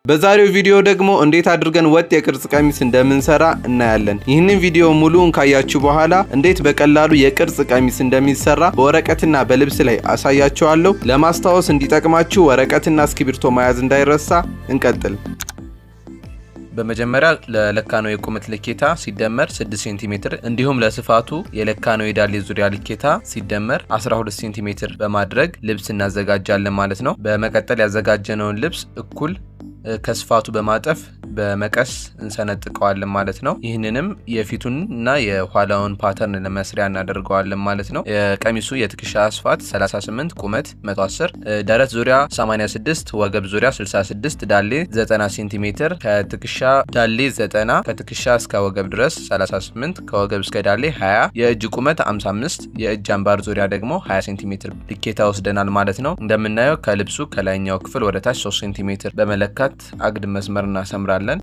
በዛሬው ቪዲዮ ደግሞ እንዴት አድርገን ወጥ የቅርጽ ቀሚስ እንደምንሰራ እናያለን። ይህንን ቪዲዮ ሙሉውን ካያችሁ በኋላ እንዴት በቀላሉ የቅርጽ ቀሚስ እንደሚሰራ በወረቀትና በልብስ ላይ አሳያችኋለሁ። ለማስታወስ እንዲጠቅማችሁ ወረቀትና እስክሪብቶ መያዝ እንዳይረሳ። እንቀጥል። በመጀመሪያ ለለካነው የቁመት ልኬታ ሲደመር 6 ሴንቲሜትር እንዲሁም ለስፋቱ የለካነው የዳሌ ዙሪያ ልኬታ ሲደመር 12 ሴንቲሜትር በማድረግ ልብስ እናዘጋጃለን ማለት ነው። በመቀጠል ያዘጋጀነውን ልብስ እኩል ከስፋቱ በማጠፍ በመቀስ እንሰነጥቀዋለን ማለት ነው። ይህንንም የፊቱን እና የኋላውን ፓተርን ለመስሪያ እናደርገዋለን ማለት ነው። የቀሚሱ የትከሻ ስፋት 38፣ ቁመት 110፣ ደረት ዙሪያ 86፣ ወገብ ዙሪያ 66፣ ዳሌ 90 ሴንቲሜትር፣ ከትከሻ ዳሌ 90፣ ከትከሻ እስከ ወገብ ድረስ 38፣ ከወገብ እስከ ዳሌ 20፣ የእጅ ቁመት 55፣ የእጅ አምባር ዙሪያ ደግሞ 20 ሴንቲሜትር ልኬታ ወስደናል ማለት ነው። እንደምናየው ከልብሱ ከላይኛው ክፍል ወደ ታች 3 ሴንቲሜትር በመለካት አግድም መስመር እናሰምራለን